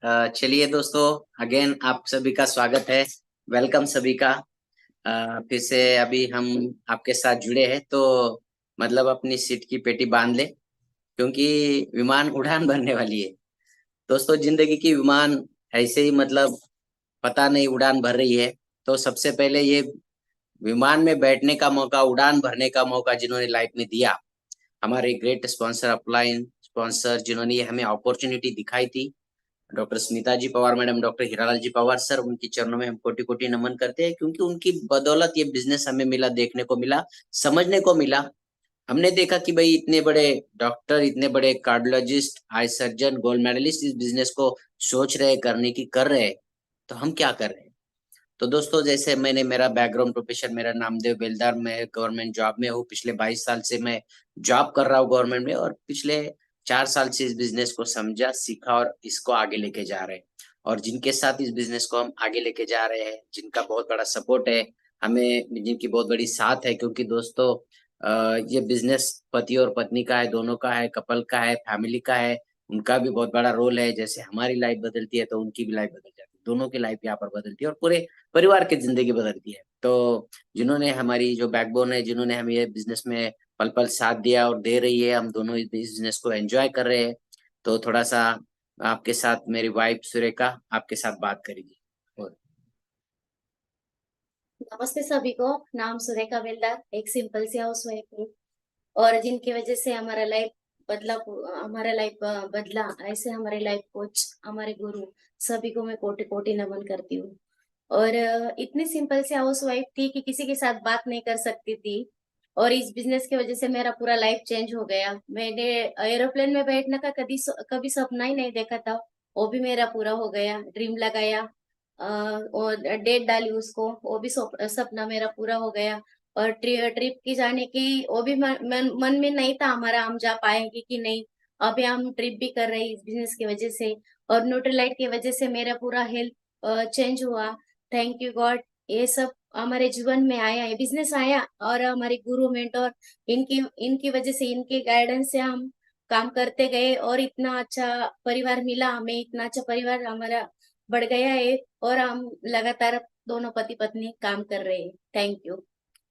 चलिए दोस्तों, अगेन आप सभी का स्वागत है। वेलकम सभी का। फिर से अभी हम आपके साथ जुड़े हैं, तो मतलब अपनी सीट की पेटी बांध ले, क्योंकि विमान उड़ान भरने वाली है। दोस्तों, जिंदगी की विमान ऐसे ही मतलब पता नहीं उड़ान भर रही है। तो सबसे पहले ये विमान में बैठने का मौका, उड़ान भरने का मौका जिन्होंने लाइफ में दिया, हमारे ग्रेट स्पॉन्सर, अपलाइन स्पॉन्सर, जिन्होंने ये हमें अपॉर्चुनिटी दिखाई थी, डॉक्टर स्मिता जी पवार मैडम, डॉक्टर हीरालाल जी पवार सर, उनकी चरणों में हम कोटि कोटि नमन करते हैं, क्योंकि उनकी बदौलत ये बिजनेस हमें मिला, देखने को मिला, समझने को मिला। हमने देखा कि भाई इतने बड़े डॉक्टर, इतने बड़े cardiologist, eye surgeon, gold medallist इस बिजनेस को सोच रहे, करने की कर रहे हैं, तो हम क्या कर रहे हैं। तो दोस्तों, जैसे मैंने, मेरा बैकग्राउंड प्रोफेशन, मेरा नामदेव बेलदार, मैं गवर्नमेंट जॉब में हूँ। पिछले 22 साल से मैं जॉब कर रहा हूँ गवर्नमेंट में, और पिछले 4 साल से इस बिजनेस को समझा, सीखा और इसको आगे लेके जा रहे हैं। और जिनके साथ इस बिजनेस को हम आगे लेके जा रहे हैं, जिनका बहुत बड़ा सपोर्ट है हमें, जिनकी बहुत बड़ी साथ है, क्योंकि दोस्तों ये बिजनेस पति और पत्नी का है, दोनों का है, कपल का है, फैमिली का है। उनका भी बहुत बड़ा रोल है। जैसे हमारी लाइफ बदलती है, तो उनकी भी लाइफ बदल जाती है, दोनों की लाइफ यहाँ पर बदलती है, और पूरे परिवार की जिंदगी बदलती है। तो जिन्होंने हमारी जो बैकबोन है, जिन्होंने हमें ये बिजनेस में पल पल साथ दिया और दे रही है, हम दोनों इस बिजनेस को एंजॉय कर रहे हैं। तो थोड़ा सा आपके साथ मेरी वाइफ सुरेखा आपके साथ बात करेगी। और नमस्ते सभी को। नाम सुरेखा बेलदार, एक सिंपल सी हाउस वाइफ हूँ। और जिनकी वजह से हमारा लाइफ बदला, हमारा लाइफ बदला, ऐसे हमारे लाइफ कोच, हमारे गुरु, सभी को मैं कोटि कोटि नमन करती हूँ। और इतनी सिंपल सी हाउस वाइफ थी कि किसी के साथ बात नहीं कर सकती थी। और इस बिजनेस की वजह से मेरा पूरा लाइफ चेंज हो गया। मैंने एरोप्लेन में बैठने का कभी सपना ही नहीं देखा था। वो भी मेरा पूरा हो गया, ड्रीम लगाया और डेट डाली उसको, वो भी सपना मेरा पूरा हो गया। और ट्रिप की जाने की वो भी मन में नहीं था हमारा, हम जा पाएंगे कि नहीं। अभी हम ट्रिप भी कर रहे हैं इस बिजनेस की वजह से। और न्यूट्रीलाइट की वजह से मेरा पूरा हेल्थ चेंज हुआ। Thank you God. ये सब हमारे जीवन में आया है, बिजनेस आया, और हमारे गुरु मेंटोर, इनकी इनकी वजह से, इनके गाइडेंस से हम काम करते गए, और इतना अच्छा परिवार मिला हमें, इतना अच्छा परिवार हमारा बढ़ गया है। और हम लगातार दोनों पति पत्नी काम कर रहे हैं। Thank you.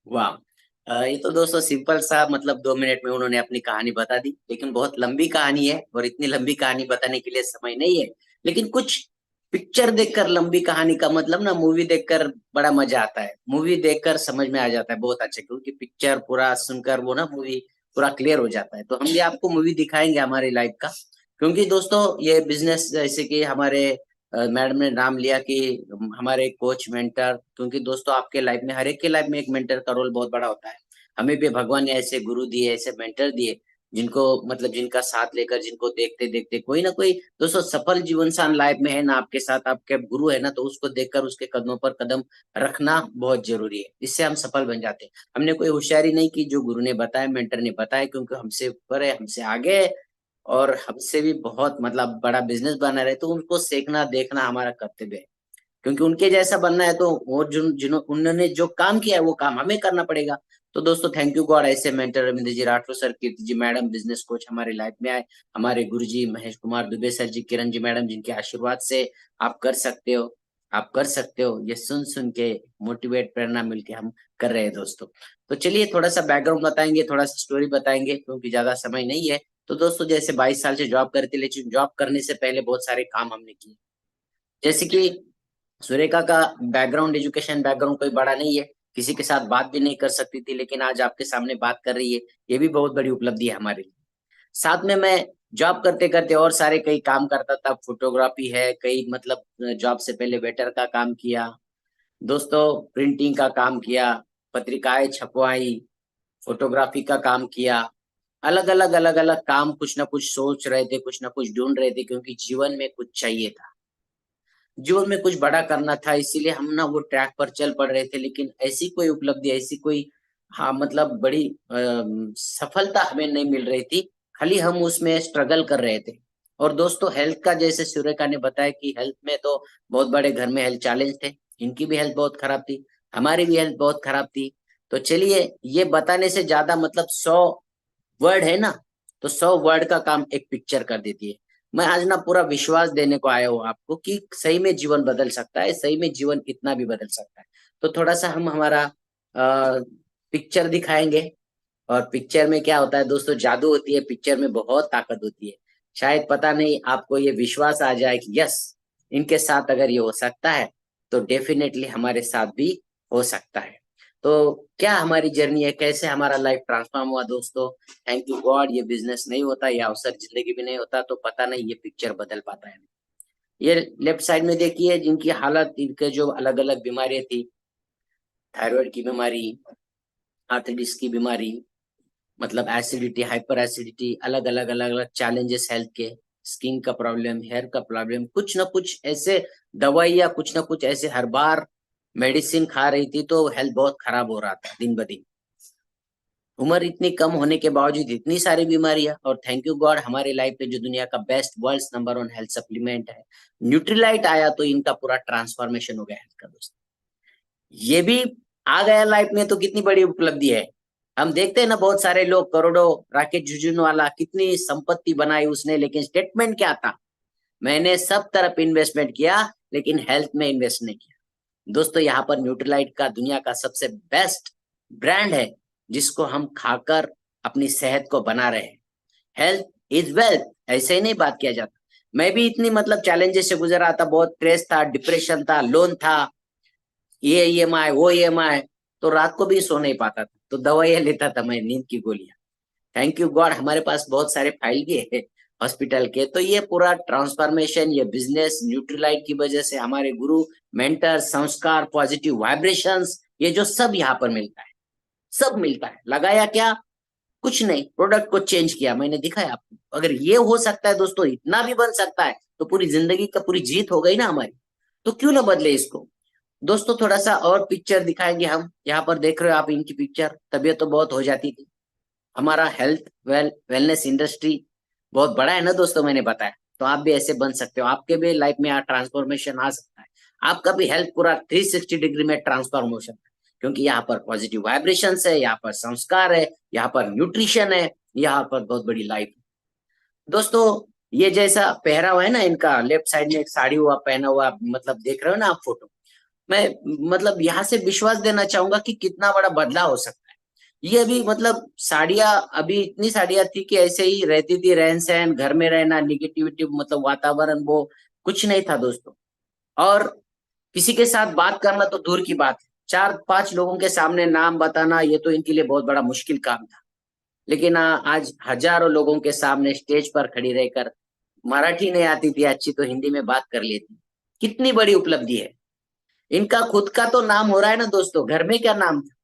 वाह, ये तो दोस्तों सिंपल सा, मतलब 2 मिनट में उन्होंने अपनी कहानी बता दी, लेकिन बहुत लंबी कहानी है, और इतनी लंबी कहानी बताने के लिए समय नहीं है। लेकिन कुछ पिक्चर देखकर लंबी कहानी का मतलब ना, मूवी देखकर बड़ा मजा आता है। मूवी देखकर समझ में आ जाता है बहुत अच्छा, क्योंकि पिक्चर पूरा सुनकर वो ना मूवी पूरा क्लियर हो जाता है। तो हम भी आपको मूवी दिखाएंगे हमारी लाइफ का, क्योंकि दोस्तों ये बिजनेस, जैसे कि हमारे मैडम ने नाम लिया कि हमारे कोच मेंटर, क्योंकि दोस्तों आपके लाइफ में, हर एक के लाइफ में एक मेंटर का रोल बहुत बड़ा होता है। हमें भी भगवान ने ऐसे गुरु दिए, ऐसे मेंटर दिए, जिनको मतलब जिनका साथ लेकर, जिनको देखते देखते कोई ना कोई दोस्तों सफल जीवन इंसान लाइफ में है ना, आपके साथ आपके गुरु है ना, तो उसको देखकर उसके कदमों पर कदम रखना बहुत जरूरी है। इससे हम सफल बन जाते हैं। हमने कोई होशियारी नहीं की, जो गुरु ने बताया, मेंटर ने बताया, क्योंकि हमसे ऊपर है, हमसे आगे है, और हमसे भी बहुत मतलब बड़ा बिजनेस बना रहे, तो उनको सीखना, देखना हमारा कर्तव्य है। क्योंकि उनके जैसा बनना है, तो वो उन्होंने जो काम किया है, वो काम हमें करना पड़ेगा। तो दोस्तों, थैंक यू गॉड, ऐसे मेंटर रविंद्र जी राठौर सर, कीर्ति जी मैडम, बिजनेस कोच हमारे लाइफ में आए। हमारे गुरु जी महेश कुमार दुबे सर जी, किरण जी मैडम, जिनके आशीर्वाद से आप कर सकते हो, आप कर सकते हो, ये सुन सुन के मोटिवेट, प्रेरणा मिलके हम कर रहे हैं दोस्तों। तो चलिए थोड़ा सा बैकग्राउंड बताएंगे, थोड़ा सा स्टोरी बताएंगे, क्योंकि ज्यादा समय नहीं है। तो दोस्तों, जैसे 22 साल से जॉब करते, लेकिन जॉब करने से पहले बहुत सारे काम हमने किए। जैसे कि सुरेखा का बैकग्राउंड, एजुकेशन बैकग्राउंड कोई बड़ा नहीं है, किसी के साथ बात भी नहीं कर सकती थी, लेकिन आज आपके सामने बात कर रही है, ये भी बहुत बड़ी उपलब्धि है हमारे लिए। साथ में मैं जॉब करते करते और सारे कई काम करता था, फोटोग्राफी है, कई मतलब जॉब से पहले वेटर का काम किया दोस्तों, प्रिंटिंग का काम किया, पत्रिकाएं छपवाई, फोटोग्राफी का काम किया। अलग अलग काम, कुछ ना कुछ सोच रहे थे, कुछ ना कुछ ढूंढ रहे थे, क्योंकि जीवन में कुछ चाहिए था, जीवन में कुछ बड़ा करना था, इसीलिए हम ना वो ट्रैक पर चल पड़ रहे थे। लेकिन ऐसी कोई उपलब्धि, ऐसी कोई, हाँ मतलब बड़ी सफलता हमें नहीं मिल रही थी, खाली हम उसमें स्ट्रगल कर रहे थे। और दोस्तों, हेल्थ का, जैसे सुरेखा ने बताया कि हेल्थ में तो बहुत बड़े घर में हेल्थ चैलेंज थे, इनकी भी हेल्थ बहुत खराब थी, हमारी भी हेल्थ बहुत खराब थी। तो चलिए, ये बताने से ज्यादा मतलब 100 वर्ड है ना, तो 100 वर्ड का काम एक पिक्चर कर देती है। मैं आज ना पूरा विश्वास देने को आया हूँ आपको कि सही में जीवन बदल सकता है, सही में जीवन कितना भी बदल सकता है। तो थोड़ा सा हम हमारा पिक्चर दिखाएंगे। और पिक्चर में क्या होता है दोस्तों, जादू होती है, पिक्चर में बहुत ताकत होती है। शायद पता नहीं आपको ये विश्वास आ जाए कि यस, इनके साथ अगर ये हो सकता है तो डेफिनेटली हमारे साथ भी हो सकता है। तो क्या हमारी जर्नी है, कैसे हमारा लाइफ ट्रांसफॉर्म हुआ दोस्तों। थैंक यू गॉड, ये बिजनेस नहीं होता, ये अवसर जिंदगी में नहीं होता तो पता नहीं ये पिक्चर बदल पाता है। ये लेफ्ट साइड में देखिए जिनकी हालत, इनके जो अलग अलग बीमारियां थी, थायराइड की बीमारी, आर्थराइटिस की बीमारी, मतलब एसिडिटी, हाइपर एसिडिटी, अलग अलग चैलेंजेस हेल्थ के, स्किन का प्रॉब्लम, हेयर का प्रॉब्लम, कुछ ना कुछ ऐसे दवाइयाँ, कुछ ना कुछ ऐसे हर बार मेडिसिन खा रही थी तो हेल्थ बहुत खराब हो रहा था दिन ब दिन। उम्र इतनी कम होने के बावजूद इतनी सारी बीमारियां, और थैंक यू गॉड हमारी लाइफ में जो दुनिया का best, world number 1 health supplement है न्यूट्रीलाइट आया तो इनका पूरा ट्रांसफॉर्मेशन हो गया हेल्थ का दोस्त। ये भी आ गया लाइफ में तो कितनी बड़ी उपलब्धि है। हम देखते हैं ना बहुत सारे लोग करोड़ों, राकेश झुनझुनवाला कितनी संपत्ति बनाई उसने, लेकिन स्टेटमेंट क्या था, मैंने सब तरफ इन्वेस्टमेंट किया लेकिन हेल्थ में इन्वेस्ट नहीं किया। दोस्तों यहाँ पर न्यूट्रीलाइट का दुनिया का सबसे बेस्ट ब्रांड है जिसको हम खाकर अपनी सेहत को बना रहे हैं। हेल्थ इज वेल्थ, ऐसे ही नहीं बात किया जाता। मैं भी इतनी मतलब चैलेंजेस से गुजरा था, बहुत स्ट्रेस था, डिप्रेशन था, लोन था, ये ईएमआई वो ईएमआई, तो रात को भी सो नहीं पाता था, तो दवाइयां लेता था मैं, नींद की गोलियां। थैंक यू गॉड हमारे पास बहुत सारे फाइल भी है हॉस्पिटल के। तो ये पूरा ट्रांसफॉर्मेशन, ये बिजनेस न्यूट्रीलाइट की वजह से, हमारे गुरु, मेंटर, संस्कार, पॉजिटिव वाइब्रेशंस, ये जो सब यहाँ पर मिलता है, सब मिलता है। लगाया क्या, कुछ नहीं, प्रोडक्ट को चेंज किया, मैंने दिखाया आपको। अगर ये हो सकता है दोस्तों, इतना भी बन सकता है, तो पूरी जिंदगी का पूरी जीत हो गई ना हमारी। तो क्यों ना बदले इसको दोस्तों। थोड़ा सा और पिक्चर दिखाएंगे हम। यहाँ पर देख रहे हो आप इनकी पिक्चर, तबीयत तो बहुत हो जाती थी। हमारा हेल्थ वेलनेस इंडस्ट्री बहुत बड़ा है ना दोस्तों, मैंने बताया। तो आप भी ऐसे बन सकते हो, आपके भी लाइफ में ट्रांसफॉर्मेशन आ सकता है। आपका भी हेल्थ पूरा 360 डिग्री में ट्रांसफॉर्म हो सकता है, क्योंकि यहाँ पर पॉजिटिव वाइब्रेशन है, यहाँ पर संस्कार है, यहाँ पर न्यूट्रिशन है, यहाँ पर बहुत बड़ी लाइफ है दोस्तों। ये जैसा पहरावा है ना इनका, लेफ्ट साइड में एक साड़ी हुआ पहना हुआ, मतलब देख रहे हो ना आप फोटो। मैं मतलब यहाँ से विश्वास देना चाहूंगा कि कितना बड़ा बदलाव हो सकता है। ये भी मतलब साड़ियाँ, अभी इतनी साड़ियाँ थी कि ऐसे ही रहती थी, रहन सहन, घर में रहना, निगेटिविटी, मतलब वातावरण वो कुछ नहीं था दोस्तों। और किसी के साथ बात करना तो दूर की बात है, 4-5 लोगों के सामने नाम बताना ये तो इनके लिए बहुत बड़ा मुश्किल काम था। लेकिन आज हजारों लोगों के सामने स्टेज पर खड़ी रहकर, मराठी नहीं आती थी अच्छी तो हिंदी में बात कर लेती, कितनी बड़ी उपलब्धि है। इनका खुद का तो नाम हो रहा है ना दोस्तों, घर में क्या नाम था।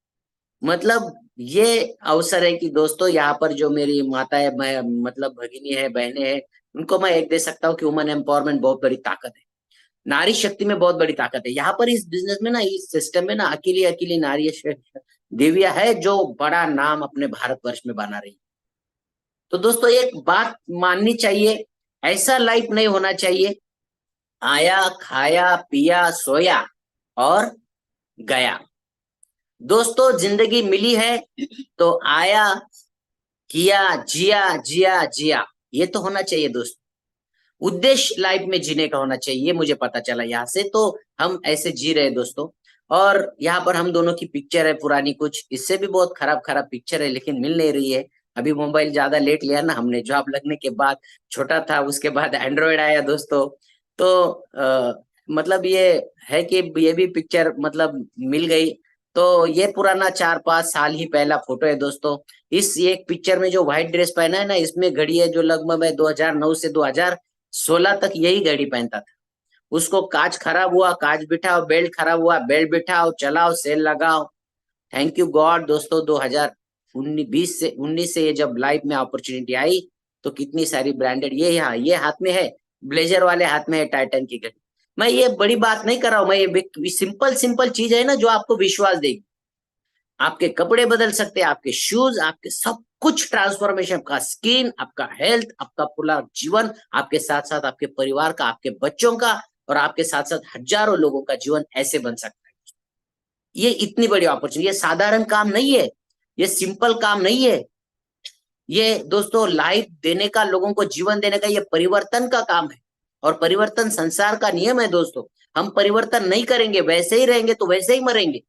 मतलब ये अवसर है कि दोस्तों यहाँ पर जो मेरी माता है, मैं मतलब भगिनी है, बहनें हैं, उनको मैं एक दे सकता हूँ कि वुमन एम्पावरमेंट बहुत बड़ी ताकत है, नारी शक्ति में बहुत बड़ी ताकत है। यहाँ पर इस बिजनेस में ना, इस सिस्टम में ना, अकेली अकेली नारी देविया है जो बड़ा नाम अपने भारतवर्ष में बना रही है। तो दोस्तों एक बात माननी चाहिए, ऐसा लाइफ नहीं होना चाहिए, आया खाया पिया सोया और गया। दोस्तों जिंदगी मिली है तो आया, किया, जिया जिया जिया, ये तो होना चाहिए दोस्त। उद्देश्य लाइफ में जीने का होना चाहिए, ये मुझे पता चला यहाँ से, तो हम ऐसे जी रहे हैं दोस्तों। और यहाँ पर हम दोनों की पिक्चर है पुरानी, कुछ इससे भी बहुत खराब खराब पिक्चर है, लेकिन मिल नहीं रही है। अभी मोबाइल ज्यादा लेट लिया ना हमने, जॉब लगने के बाद छोटा था, उसके बाद एंड्रॉयड आया दोस्तों। तो मतलब ये है कि ये भी पिक्चर मतलब मिल गई। तो ये पुराना 4-5 साल ही पहला फोटो है दोस्तों। इस एक पिक्चर में जो व्हाइट ड्रेस पहना है ना, इसमें घड़ी है जो लगभग मैं 2009 से 2016 तक यही घड़ी पहनता था। उसको कांच खराब हुआ, कांच बिठाओ, बेल्ट खराब हुआ, बेल्ट बिठाओ, चलाओ, सेल लगाओ। थैंक यू गॉड दोस्तों, 2019 से 19 से ये जब लाइफ में अपॉर्चुनिटी आई तो कितनी सारी ब्रांडेड, ये यहाँ ये हाथ में है, ब्लेजर वाले हाथ में है टाइटन की घड़ी। मैं ये बड़ी बात नहीं कर रहा हूं, मैं ये सिंपल सिंपल चीज है ना जो आपको विश्वास देगी। आपके कपड़े बदल सकते हैं, आपके शूज, आपके सब कुछ ट्रांसफॉर्मेशन, आपका स्किन, आपका हेल्थ, आपका पूरा जीवन, आपके साथ साथ आपके परिवार का, आपके बच्चों का, और आपके साथ साथ हजारों लोगों का जीवन ऐसे बन सकता है। ये इतनी बड़ी अपॉर्चुनिटी, ये साधारण काम नहीं है, ये सिंपल काम नहीं है। ये दोस्तों लाइफ देने का, लोगों को जीवन देने का, ये परिवर्तन का काम है। और परिवर्तन संसार का नियम है दोस्तों। हम परिवर्तन नहीं करेंगे, वैसे ही रहेंगे तो वैसे ही मरेंगे।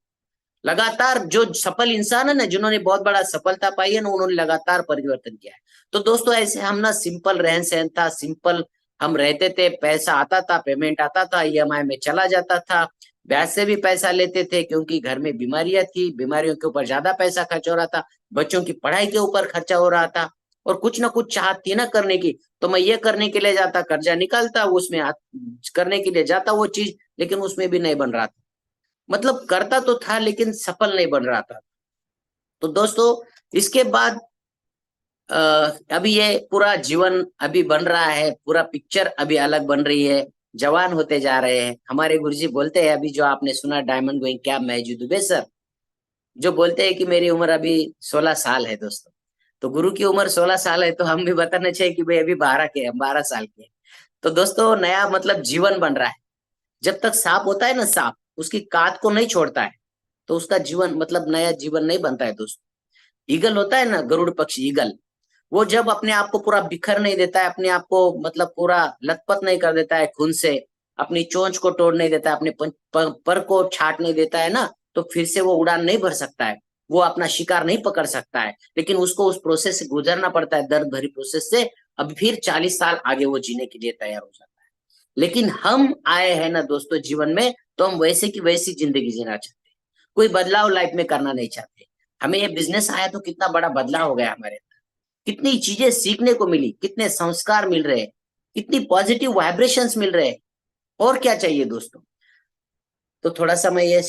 लगातार जो सफल इंसान है ना, जिन्होंने बहुत बड़ा सफलता पाई है ना, उन्होंने लगातार परिवर्तन किया है। तो दोस्तों ऐसे हम ना सिंपल रहन सहन था, सिंपल हम रहते थे, पैसा आता था, पेमेंट आता था, ईएमआई में चला जाता था, ब्याज से भी पैसा लेते थे क्योंकि घर में बीमारियां थी, बीमारियों के ऊपर ज्यादा पैसा खर्च हो रहा था, बच्चों की पढ़ाई के ऊपर खर्चा हो रहा था। और कुछ ना कुछ चाहत थी ना करने की, तो मैं ये करने के लिए जाता, कर्जा निकालता, उसमें करने के लिए जाता वो चीज, लेकिन उसमें भी नहीं बन रहा था। मतलब करता तो था लेकिन सफल नहीं बन रहा था। तो दोस्तों इसके बाद अभी ये पूरा जीवन अभी बन रहा है, पूरा पिक्चर अभी अलग बन रही है, जवान होते जा रहे हैं। हमारे गुरुजी बोलते हैं, अभी जो आपने सुना डायमंड गोइंग क्या महजू दुबे सर, जो बोलते हैं कि मेरी उम्र अभी 16 साल है दोस्तों। तो गुरु की उम्र 16 साल है, तो हम भी बताना चाहिए कि भाई अभी 12 के, हम 12 साल के हैं। तो दोस्तों नया मतलब जीवन बन रहा है। जब तक सांप होता है ना, सांप उसकी कात को नहीं छोड़ता है, तो उसका जीवन मतलब नया जीवन नहीं बनता है दोस्तों। ईगल होता है ना, गरुड़ पक्षी, ईगल, वो जब अपने आप को पूरा बिखर नहीं देता है, अपने आप को मतलब पूरा लथपथ नहीं कर देता है खून से, अपनी चोंच को तोड़ नहीं देता है, अपने पर को छाट नहीं देता है ना, तो फिर से वो उड़ान नहीं भर सकता है, वो अपना शिकार नहीं पकड़ सकता है। लेकिन उसको उस प्रोसेस से गुजरना पड़ता है, दर्द भरी प्रोसेस से। अब फिर 40 साल आगे वो जीने के लिए तैयार हो जाता है। लेकिन हम आए हैं ना दोस्तों जीवन में, तो हम वैसे की वैसी जिंदगी जीना चाहते हैं, कोई बदलाव लाइफ में करना नहीं चाहते। हमें ये बिजनेस आया तो कितना बड़ा बदलाव हो गया हमारे अंदर, कितनी चीजें सीखने को मिली, कितने संस्कार मिल रहे हैं, कितनी पॉजिटिव वाइब्रेशंस मिल रहे हैं। और क्या चाहिए दोस्तों। तो थोड़ा सा मैं ये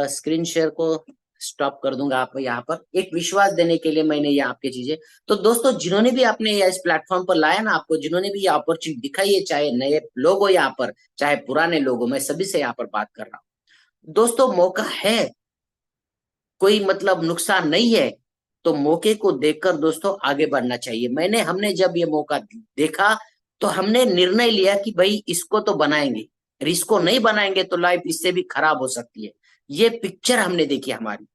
स्क्रीन शेयर को स्टॉप कर दूंगा आपको यहाँ पर, एक विश्वास देने के लिए मैंने ये आपके चीजें। तो दोस्तों जिन्होंने भी आपने ये इस प्लेटफॉर्म पर लाया ना, आपको जिन्होंने भी ये अपॉर्चुनिटी दिखाई है, चाहे नए लोग हो यहाँ पर, चाहे पुराने लोग हो, मैं सभी से यहाँ पर बात कर रहा हूँ दोस्तों। मौका है, कोई मतलब नुकसान नहीं है, तो मौके को देखकर दोस्तों आगे बढ़ना चाहिए। हमने जब ये मौका देखा, तो हमने निर्णय लिया कि भाई इसको तो बनाएंगे, और इसको नहीं बनाएंगे तो लाइफ इससे भी खराब हो सकती है। ये पिक्चर हमने देखी हमारी।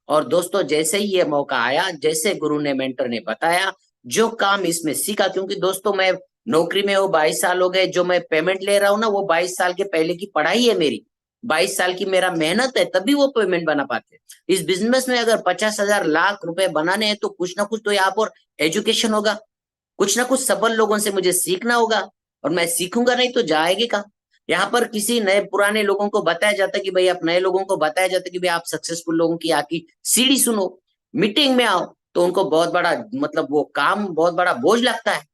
और दोस्तों जैसे ही ये मौका आया, जैसे गुरु ने, मेंटर ने बताया, जो काम इसमें सीखा, क्योंकि दोस्तों मैं नौकरी में वो 22 साल हो गए, जो मैं पेमेंट ले रहा हूँ ना, वो 22 साल के पहले की पढ़ाई है मेरी, 22 साल की मेरा मेहनत है, तभी वो पेमेंट बना पाते। इस बिजनेस में अगर 50,000 लाख रुपए बनाने हैं, तो कुछ ना कुछ तो यहाँ पर एजुकेशन होगा, कुछ ना कुछ सफल लोगों से मुझे सीखना होगा। और मैं सीखूंगा नहीं तो जाएगी कहाँ। यहाँ पर किसी नए पुराने लोगों को बताया जाता है कि भाई, आप नए लोगों को बताया जाता है कि भाई आप सक्सेसफुल लोगों की आकी सीढ़ी सुनो, मीटिंग में आओ, तो उनको बहुत बड़ा मतलब वो काम बहुत बड़ा बोझ लगता है।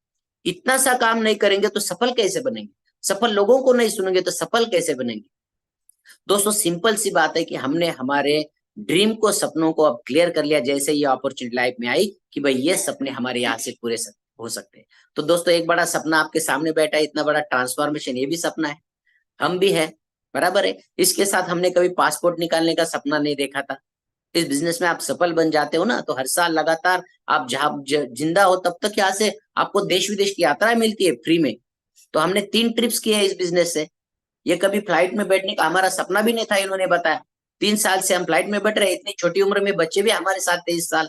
इतना सा काम नहीं करेंगे तो सफल कैसे बनेंगे, सफल लोगों को नहीं सुनेंगे तो सफल कैसे बनेंगे। दोस्तों सिंपल सी बात है कि हमने हमारे ड्रीम को, सपनों को अब क्लियर कर लिया, जैसे ये अपॉर्चुनिटी लाइफ में आई कि भाई ये सपने हमारे यहाँ से पूरे हो सकते हैं। तो दोस्तों एक बड़ा सपना आपके सामने बैठा है, इतना बड़ा ट्रांसफॉर्मेशन, ये भी सपना है, हम भी है, बराबर है। इसके साथ हमने कभी पासपोर्ट निकालने का सपना नहीं देखा था। इस बिजनेस में आप सफल बन जाते हो ना, तो हर साल लगातार आप जहाँ जिंदा हो तब तक यहाँ से आपको देश विदेश की यात्राएं मिलती है फ्री में। तो हमने 3 ट्रिप्स किए हैं इस बिजनेस से। ये कभी फ्लाइट में बैठने का हमारा सपना भी नहीं था, इन्होंने बताया। 3 साल से हम फ्लाइट में बैठ रहे हैं, इतनी छोटी उम्र में बच्चे भी हमारे साथ 23 साल।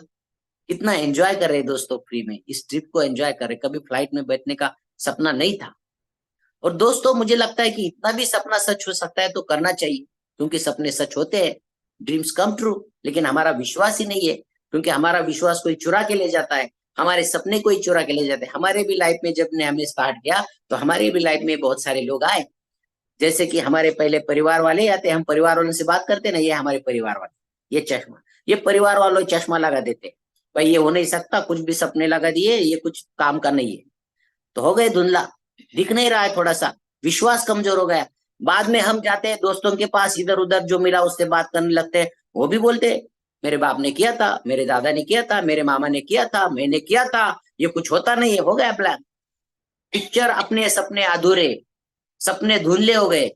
कितना एंजॉय कर रहे हैं दोस्तों, फ्री में इस ट्रिप को एंजॉय कर रहे हैं। कभी फ्लाइट में बैठने का सपना नहीं था। और दोस्तों मुझे लगता है कि इतना भी सपना सच हो सकता है तो करना चाहिए, क्योंकि सपने सच होते हैं, ड्रीम्स कम ट्रू। लेकिन हमारा विश्वास ही नहीं है, क्योंकि हमारा विश्वास कोई चुरा के ले जाता है, हमारे सपने कोई चुरा के ले जाते हैं। हमारे भी लाइफ में जब ने हमने स्टार्ट किया, तो हमारे भी लाइफ में बहुत सारे लोग आए, जैसे कि हमारे पहले परिवार वाले आते, हम परिवार वालों से बात करते ना, ये हमारे परिवार वाले, ये चश्मा, ये परिवार वालों चश्मा लगा देते, भाई ये हो नहीं सकता, कुछ भी सपने लगा दिए, ये कुछ काम का नहीं है। तो हो गए धुंधला, दिख नहीं रहा है, थोड़ा सा विश्वास कमजोर हो गया। बाद में हम जाते हैं दोस्तों के पास, इधर उधर जो मिला उससे बात करने लगते हैं, वो भी बोलते हैं मेरे बाप ने किया था, मेरे दादा ने किया था, मेरे मामा ने किया था, मैंने किया था, ये कुछ होता नहीं है, हो गया प्लान। पिक्चर अपने सपने अधूरे, सपने धुंधले हो गए।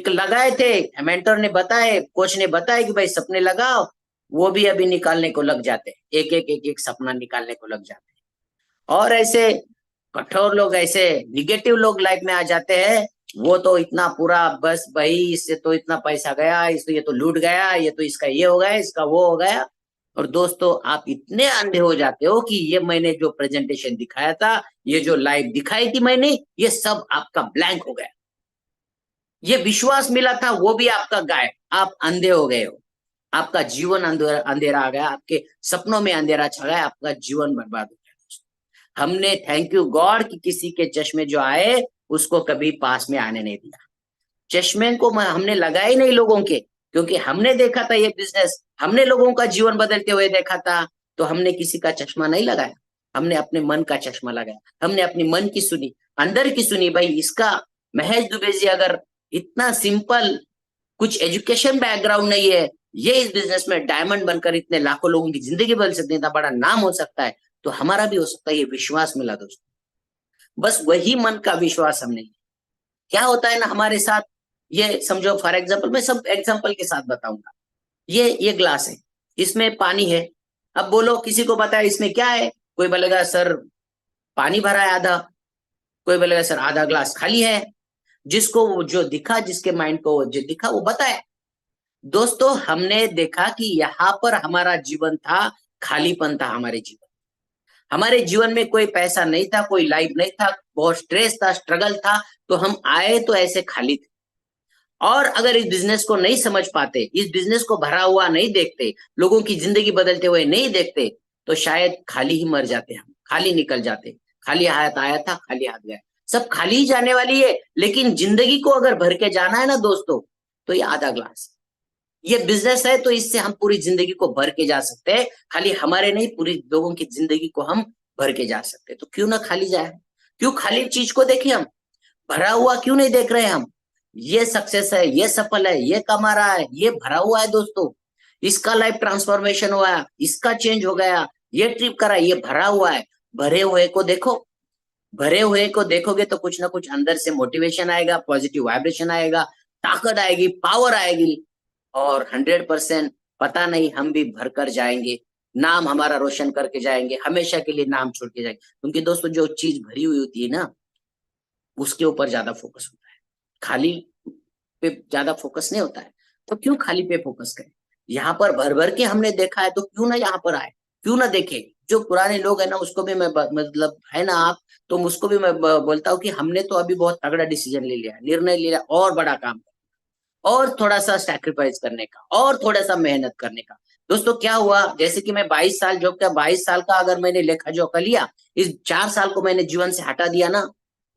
लगाए थे, मेंटर ने बताए, कोच ने बताया कि भाई सपने लगाओ, वो भी अभी निकालने को लग जाते हैं, एक एक सपना निकालने को लग जाते हैं। और ऐसे कठोर लोग, ऐसे निगेटिव लोग लाइफ में आ जाते हैं, वो तो इतना पूरा बस भाई इससे तो इतना पैसा गया, इससे ये तो लूट गया, ये तो इसका ये हो गया, इसका वो हो गया। और दोस्तों आप इतने अंधे हो जाते हो कि ये मैंने जो प्रेजेंटेशन दिखाया था, ये जो लाइव दिखाई थी मैंने, ये सब आपका ब्लैंक हो गया। ये विश्वास मिला था वो भी आपका गायब, आप अंधे हो गए हो। आपका जीवन अंधेरा अंधेरा आ गया, आपके सपनों में अंधेरा छा गया, आपका जीवन बर्बाद हो गया। हमने थैंक यू गॉड कि किसी के चश्मे जो आए उसको कभी पास में आने नहीं दिया। चश्मे को हमने लगाए ही नहीं लोगों के, क्योंकि हमने देखा था ये बिजनेस, हमने लोगों का जीवन बदलते हुए देखा था, तो हमने किसी का चश्मा नहीं लगाया, हमने अपने मन का चश्मा लगाया, हमने अपनी मन की सुनी, अंदर की सुनी। भाई इसका महेश दुबे जी अगर इतना सिंपल, कुछ एजुकेशन बैकग्राउंड नहीं है, ये इस बिजनेस में डायमंड बनकर इतने लाखों लोगों की जिंदगी बदल सकते हैं, इतना बड़ा नाम हो सकता है, तो हमारा भी हो सकता है। ये विश्वास मिला दोस्तों, बस वही मन का विश्वास हमने। क्या होता है ना हमारे साथ, ये समझो फॉर एग्जाम्पल, मैं सब एग्जाम्पल के साथ बताऊंगा। ये ग्लास है, इसमें पानी है। अब बोलो किसी को पता है इसमें क्या है, कोई बोलेगा सर पानी भरा है आधा, कोई बोलेगा सर आधा ग्लास खाली है। जिसको वो जो दिखा, जिसके माइंड को जो दिखा वो बताए। दोस्तों हमने देखा कि यहाँ पर हमारा जीवन था, खालीपन था हमारे जीवन, हमारे जीवन में कोई पैसा नहीं था, कोई लाइफ नहीं था, बहुत स्ट्रेस था, स्ट्रगल था, तो हम आए तो ऐसे खाली थे। और अगर इस बिजनेस को नहीं समझ पाते, इस बिजनेस को भरा हुआ नहीं देखते, लोगों की जिंदगी बदलते हुए नहीं देखते, तो शायद खाली ही मर जाते, हम खाली निकल जाते। खाली हाथ आया था, खाली हाथ गया, सब खाली ही जाने वाली है। लेकिन जिंदगी को अगर भर के जाना है ना दोस्तों, तो ये आधा ग्लास, ये बिजनेस है, तो इससे हम पूरी जिंदगी को भर के जा सकते हैं। खाली हमारे नहीं, पूरी लोगों की जिंदगी को हम भर के जा सकते हैं। तो क्यों ना खाली जाए, क्यों खाली चीज को देखें हम, भरा हुआ क्यों नहीं देख रहे हम। ये सक्सेस है, ये सफल है, ये कमा रहा है, ये भरा हुआ है दोस्तों, इसका लाइफ ट्रांसफॉर्मेशन हुआ, इसका चेंज हो गया, ये ट्रिप करा, ये भरा हुआ है। भरे हुए को देखो, भरे हुए को देखोगे तो कुछ ना कुछ अंदर से मोटिवेशन आएगा, पॉजिटिव वाइब्रेशन आएगा, ताकत आएगी, पावर आएगी, और 100% पता नहीं हम भी भरकर जाएंगे, नाम हमारा रोशन करके जाएंगे, हमेशा के लिए नाम छोड़ के जाएंगे। क्योंकि दोस्तों जो चीज भरी हुई होती है ना, उसके ऊपर ज्यादा फोकस होता है, खाली पे ज्यादा फोकस नहीं होता है। तो क्यों खाली पे फोकस करें, यहाँ पर भर भर के हमने देखा है, तो क्यों ना यहाँ पर आए, क्यों ना देखे। जो पुराने लोग है ना, उसको भी मैं मतलब है ना आप, तो उसको भी मैं बोलता हूँ कि हमने तो अभी बहुत तगड़ा डिसीजन ले लिया, निर्णय लिया, और बड़ा काम, और थोड़ा सा सैक्रिफाइस करने का, और थोड़ा सा मेहनत करने का। दोस्तों क्या हुआ, जैसे कि मैं 22 साल जॉब किया, 22 साल का अगर मैंने लेखा जोखा लिया, इस 4 साल को मैंने जीवन से हटा दिया ना,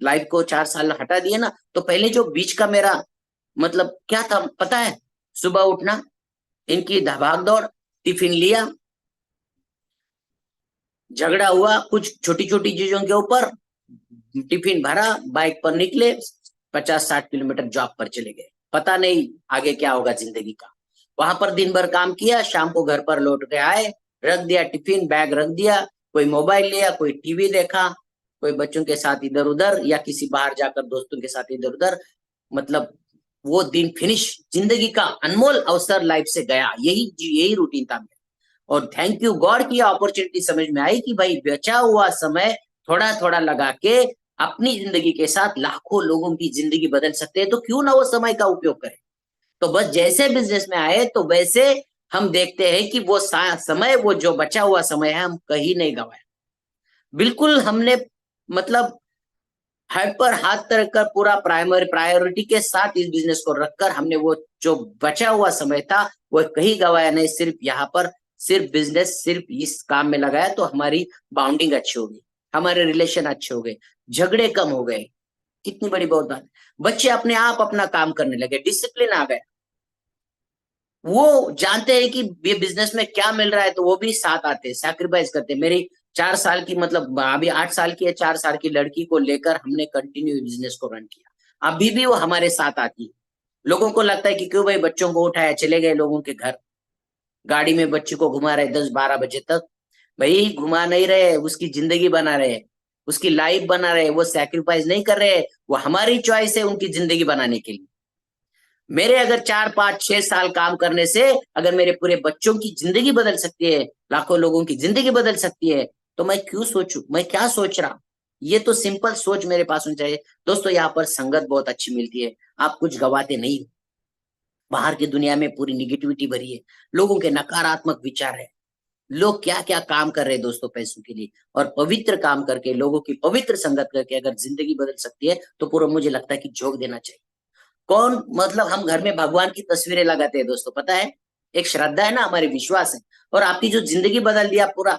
लाइफ को 4 साल हटा दिया ना, तो पहले जो बीच का मेरा मतलब क्या था पता है, सुबह उठना, इनकी भाग दौड़, टिफिन लिया, झगड़ा हुआ कुछ छोटी छोटी चीजों के ऊपर, टिफिन भरा, बाइक पर निकले, 50-60 किलोमीटर जॉब पर चले गए, पता नहीं आगे क्या होगा जिंदगी का। वहां पर दिन भर काम किया, शाम को घर पर लौट के आए, रख दिया टिफिन, बैग रख दिया, कोई मोबाइल लिया, कोई टीवी देखा, कोई बच्चों के साथ इधर उधर, या किसी बाहर जाकर दोस्तों के साथ इधर उधर, मतलब वो दिन फिनिश, जिंदगी का अनमोल अवसर लाइफ से गया। यही यही रूटीन था मेरा। और थैंक यू गॉड की अपॉर्चुनिटी समझ में आई कि भाई बचा हुआ समय थोड़ा थोड़ा लगा के अपनी जिंदगी के साथ लाखों लोगों की जिंदगी बदल सकते हैं, तो क्यों ना वो समय का उपयोग करें। तो बस जैसे बिजनेस में आए, तो वैसे हम देखते हैं कि वो समय, वो जो बचा हुआ समय है, हम कहीं नहीं गवाए। बिल्कुल हमने मतलब हाथ पर हाथ रखकर, पूरा प्रायोरिटी के साथ इस बिजनेस को रखकर, हमने वो जो बचा हुआ समय था वो कहीं गवाया नहीं। सिर्फ यहाँ पर, सिर्फ बिजनेस, सिर्फ इस काम में लगाया, तो हमारी बाउंडिंग अच्छी होगी, हमारे रिलेशन अच्छे हो गए, झगड़े कम हो गए। कितनी बड़ी बहुत बात है। बच्चे अपने आप अपना काम करने लगे, डिसिप्लिन आ गया, वो जानते हैं कि ये बिजनेस में क्या मिल रहा है, तो वो भी साथ आते हैं, सैक्रिफाइस करते हैं। मेरी 4 साल की, मतलब अभी 8 साल की है, 4 साल की लड़की को लेकर हमने कंटिन्यू बिजनेस को रन किया, अभी भी वो हमारे साथ आती है। लोगों को लगता है कि क्यों भाई बच्चों को उठाया चले गए लोगों के घर, गाड़ी में बच्चे को घुमा रहे 10-12 बजे तक। भाई घुमा नहीं रहे, उसकी जिंदगी बना रहे, उसकी लाइफ बना रहे, वो सैक्रिफाइस नहीं कर रहे, वो हमारी चॉइस है उनकी जिंदगी बनाने के लिए। मेरे अगर 4-5-6 साल काम करने से अगर मेरे पूरे बच्चों की जिंदगी बदल सकती है, लाखों लोगों की जिंदगी बदल सकती है, तो मैं क्यों सोचूं, मैं क्या सोच रहा हूं। ये तो सिंपल सोच मेरे पास होनी चाहिए। दोस्तों यहाँ पर संगत बहुत अच्छी मिलती है, आप कुछ गवाते नहीं हो। बाहर की दुनिया में पूरी निगेटिविटी भरी है, लोगों के नकारात्मक विचार है, लोग क्या क्या काम कर रहे हैं दोस्तों पैसों के लिए, और पवित्र काम करके, लोगों की पवित्र संगत करके अगर जिंदगी बदल सकती है तो पूरा मुझे लगता है कि झोंक देना चाहिए। कौन मतलब हम घर में भगवान की तस्वीरें लगाते हैं दोस्तों, पता है, एक श्रद्धा है ना, हमारी विश्वास है। और आपकी जो जिंदगी बदल दिया, पूरा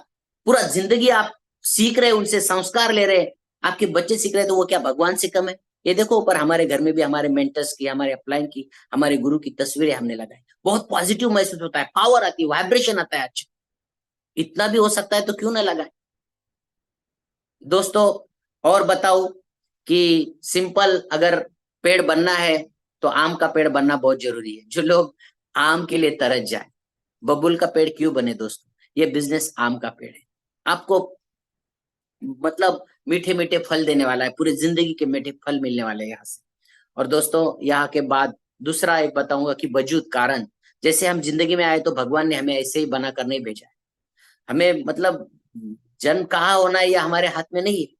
पूरा जिंदगी आप सीख रहे हैं, उनसे संस्कार ले रहे हैं, आपके बच्चे सीख रहे हैं, तो वो क्या भगवान से कम है? ये देखो ऊपर हमारे घर में भी हमारे मेंटर्स की, हमारे अपलाइन की, हमारे गुरु की तस्वीरें हमने लगाई, बहुत पॉजिटिव महसूस होता है, पावर आती है, वाइब्रेशन आता है। अच्छा, इतना भी हो सकता है तो क्यों ना लगाए दोस्तों। और बताओ कि सिंपल अगर पेड़ बनना है तो आम का पेड़ बनना बहुत जरूरी है। जो लोग आम के लिए तरस जाए, बबुल का पेड़ क्यों बने दोस्तों? ये बिजनेस आम का पेड़ है, आपको मतलब मीठे मीठे फल देने वाला है, पूरी जिंदगी के मीठे फल मिलने वाले हैं यहाँ से। और दोस्तों यहाँ के बाद दूसरा एक बताऊंगा कि वजूद कारण, जैसे हम जिंदगी में आए तो भगवान ने हमें ऐसे ही बना कर नहीं भेजा है। हमें मतलब जन्म कहाँ होना है ये हमारे हाथ में नहीं है।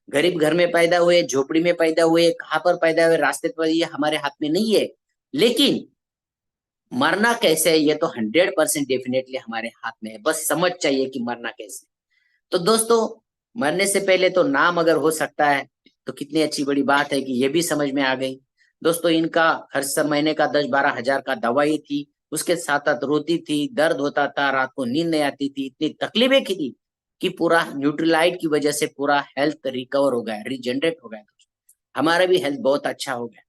गरीब घर में पैदा हुए, झोपड़ी में पैदा हुए, कहाँ पर पैदा हुए, रास्ते पर, ये हमारे हाथ में नहीं है। लेकिन मरना कैसे है ये तो 100% डेफिनेटली हमारे हाथ में है, बस समझ चाहिए कि मरना कैसे। तो दोस्तों, मरने से पहले तो नाम अगर हो सकता है तो कितनी अच्छी बड़ी बात है कि ये भी समझ में आ गई। दोस्तों इनका हर महीने का 10-12 हजार का दवाई थी, उसके साथ साथ रोती थी, दर्द होता था, रात को नींद नहीं आती थी, इतनी तकलीफें की थी कि पूरा न्यूट्रीलाइट की वजह से पूरा हेल्थ रिकवर हो गया, रिजेनरेट हो गया दोस्तों। हमारा भी हेल्थ बहुत अच्छा हो गया,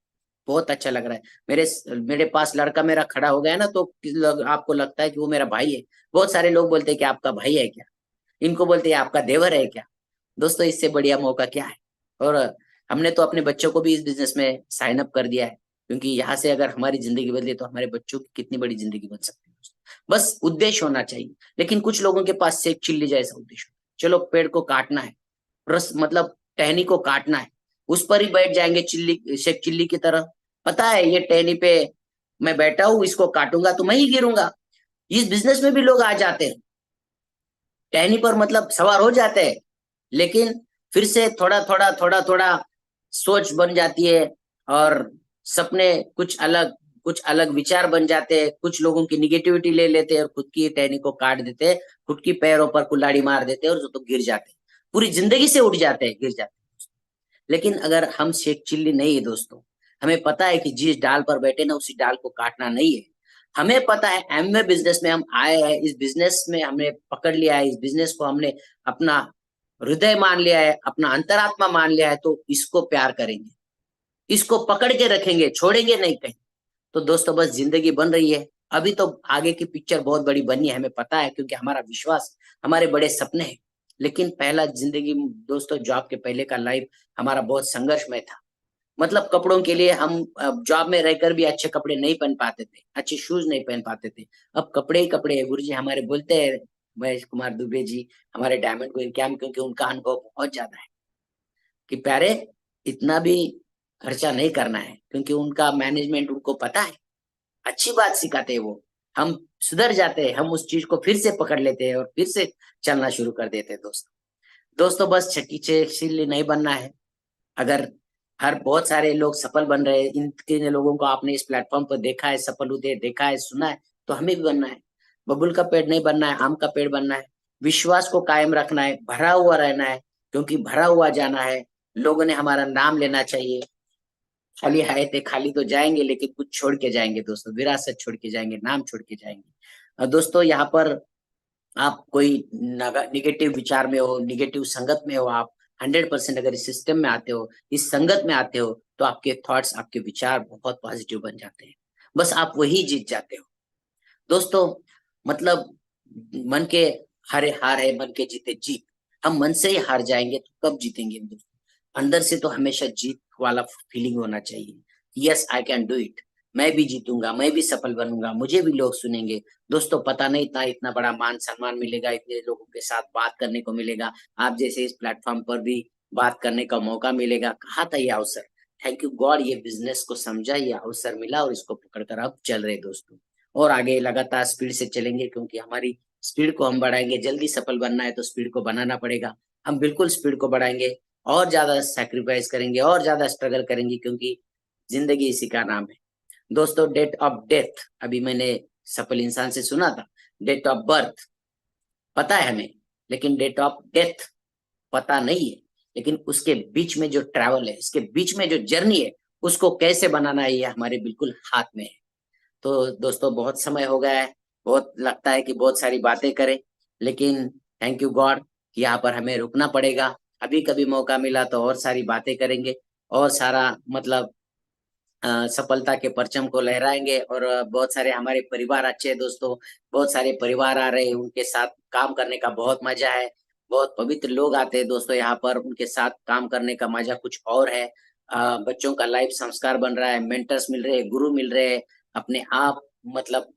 बहुत अच्छा लग रहा है। मेरे मेरे पास लड़का मेरा खड़ा हो गया ना, तो आपको लगता है कि वो मेरा भाई है। बहुत सारे लोग बोलते हैं कि आपका भाई है क्या, इनको बोलते हैं आपका देवर है क्या। दोस्तों इससे बढ़िया मौका क्या है? और हमने तो अपने बच्चों को भी इस बिजनेस में साइन अप कर दिया है, क्योंकि यहाँ से अगर हमारी जिंदगी बदले तो हमारे बच्चों की कितनी बड़ी जिंदगी बन सकती है। बस उद्देश्य होना चाहिए। लेकिन कुछ लोगों के पास शेख चिल्ली जैसा उद्देश्य होता है। चलो पेड़ को काटना है, रस मतलब टहनी को काटना है, उस पर ही बैठ जाएंगे चिल्ली, शेख चिल्ली की तरह। पता है ये टहनी पे मैं बैठा हूं, इसको काटूंगा तो मैं ही गिरूंगा। इस बिजनेस में भी लोग आ जाते हैं, टहनी पर मतलब सवार हो जाते हैं, लेकिन फिर से थोड़ा थोड़ा सोच बन जाती है, और सपने कुछ अलग विचार बन जाते हैं। कुछ लोगों की निगेटिविटी ले लेते हैं और खुद की टहनी को काट देते हैं, खुद की पैरों पर कुल्हाड़ी मार देते हैं और जो तो गिर जाते हैं, पूरी जिंदगी से उठ जाते हैं, गिर जाते हैं। लेकिन अगर हम शेख चिल्ली नहीं है दोस्तों, हमें पता है कि जिस डाल पर बैठे ना उसी डाल को काटना नहीं है। हमें पता है एमवे बिजनेस में हम आए हैं, इस बिजनेस में हमने पकड़ लिया है, इस बिजनेस को हमने अपना हृदय मान लिया है, अपना अंतरात्मा मान लिया है, तो इसको प्यार करेंगे, इसको पकड़ के रखेंगे, छोड़ेंगे नहीं कहीं। तो दोस्तों बस जिंदगी बन रही है, अभी तो आगे की पिक्चर बहुत बड़ी बनी है, हमें पता है, क्योंकि हमारा विश्वास, हमारे बड़े सपने हैं। लेकिन पहला जिंदगी दोस्तों, जॉब के पहले का लाइफ हमारा बहुत संघर्षमय था। मतलब कपड़ों के लिए हम जॉब में रहकर भी अच्छे कपड़े नहीं पहन पाते थे, अच्छे शूज नहीं पहन पाते थे। अब कपड़े ही कपड़े है। गुरुजी हमारे बोलते हैं, महेश कुमार दुबे जी, हमारे डायमंड गोइंग कैंप, क्योंकि उनका अनुभव बहुत ज्यादा है कि प्यारे इतना भी खर्चा नहीं करना है, क्योंकि उनका मैनेजमेंट उनको पता है, अच्छी बात सिखाते हैं वो। हम सुधर जाते हैं, हम उस चीज को फिर से पकड़ लेते हैं और फिर से चलना शुरू कर देते हैं दोस्तों। दोस्तों बस छठी से नहीं बनना है। अगर हर बहुत सारे लोग सफल बन रहे हैं, इन लोगों को आपने इस प्लेटफॉर्म पर देखा है, सफल होते देखा है, सुना है, तो हमें भी बनना है। बबुल का पेड़ नहीं बनना है, आम का पेड़ बनना है। विश्वास को कायम रखना है, भरा हुआ रहना है, क्योंकि भरा हुआ जाना है। लोगों ने हमारा नाम लेना चाहिए। खाली आए थे, खाली तो जाएंगे, लेकिन कुछ छोड़ के जाएंगे दोस्तों, विरासत छोड़ के जाएंगे, नाम छोड़ के जाएंगे। दोस्तों यहाँ पर आप कोई निगेटिव विचार में हो, निगेटिव संगत में हो, आप 100% अगर इस सिस्टम में आते हो, इस संगत में आते हो, तो आपके थॉट्स, आपके विचार बहुत पॉजिटिव बन जाते हैं। बस आप वही जीत जाते हो दोस्तों। मतलब मन के हारे हार है, मन के जीते जीत। हम मन से ही हार जाएंगे तो कब जीतेंगे दोस्तों? अंदर से तो हमेशा जीत वाला फीलिंग होना चाहिए। Yes I can do it, मैं भी जीतूंगा, मैं भी सफल बनूंगा, मुझे भी लोग सुनेंगे। दोस्तों पता नहीं इतना इतना बड़ा मान सम्मान मिलेगा, इतने लोगों के साथ बात करने को मिलेगा, आप जैसे इस प्लेटफॉर्म पर भी बात करने का मौका मिलेगा। कहा था ये अवसर, थैंक यू गॉड, ये बिजनेस को समझा, ये अवसर मिला, और इसको पकड़कर अब चल रहे दोस्तों। और आगे लगातार स्पीड से चलेंगे, क्योंकि हमारी स्पीड को हम बढ़ाएंगे। जल्दी सफल बनना है तो स्पीड को बनाना पड़ेगा। हम बिल्कुल स्पीड को बढ़ाएंगे, और ज्यादा सैक्रिफाइस करेंगे, और ज्यादा स्ट्रगल करेंगे, क्योंकि जिंदगी इसी का नाम है दोस्तों। डेट ऑफ डेथ, अभी मैंने सफल इंसान से सुना था, डेट ऑफ बर्थ पता है हमें, लेकिन डेट ऑफ डेथ पता नहीं है। लेकिन उसके बीच में जो ट्रैवल है, इसके बीच में जो जर्नी है, उसको कैसे बनाना है ये हमारे बिल्कुल हाथ में है। तो दोस्तों बहुत समय हो गया है, बहुत लगता है कि बहुत सारी बातें करें, लेकिन थैंक यू गॉड कि यहाँ पर हमें रुकना पड़ेगा। अभी कभी मौका मिला तो और सारी बातें करेंगे, और सारा मतलब सफलता के परचम को लहराएंगे। और बहुत सारे हमारे परिवार अच्छे हैं दोस्तों, बहुत सारे परिवार आ रहे हैं, उनके साथ काम करने का बहुत मजा है। बहुत पवित्र लोग आते हैं दोस्तों यहाँ पर, उनके साथ काम करने का मजा कुछ और है। बच्चों का लाइफ संस्कार बन रहा है, मेंटर्स मिल रहे हैं, गुरु मिल रहे हैं, अपने आप मतलब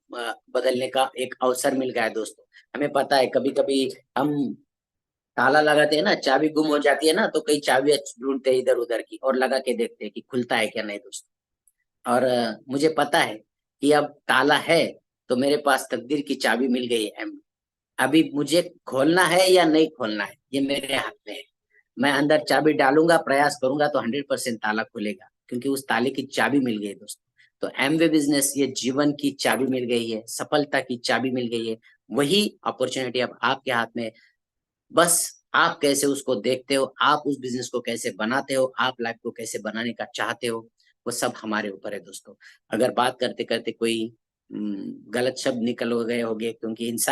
बदलने का एक अवसर मिल गया है दोस्तों। हमें पता है कभी कभी हम ताला लगाते हैं ना, चाबी गुम हो जाती है ना, तो कई चाबियां ढूंढते हैं इधर उधर की, और लगा के देखते हैं कि खुलता है क्या नहीं दोस्तों। और मुझे पता है कि अब ताला है, तो मेरे पास तकदीर की चाबी मिल गई है। अभी मुझे खोलना है या नहीं खोलना है, ये मेरे हाथ में है। मैं अंदर चाबी डालूंगा, प्रयास करूंगा तो 100% ताला खुलेगा, क्योंकि उस ताले की चाबी मिल गई है दोस्तों। तो एमवे बिजनेस, ये जीवन की चाबी मिल गई है, सफलता की चाबी मिल गई है। वही अपॉर्चुनिटी अब आपके हाथ में है। बस आप कैसे उसको देखते हो, आप उस बिजनेस को कैसे बनाते हो, आप लाइफ को कैसे बनाने का चाहते हो, वो सब हमारे ऊपर है दोस्तों। अगर बात करते करते कोई गलत शब्द निकल गए होंगे, क्योंकि इंसान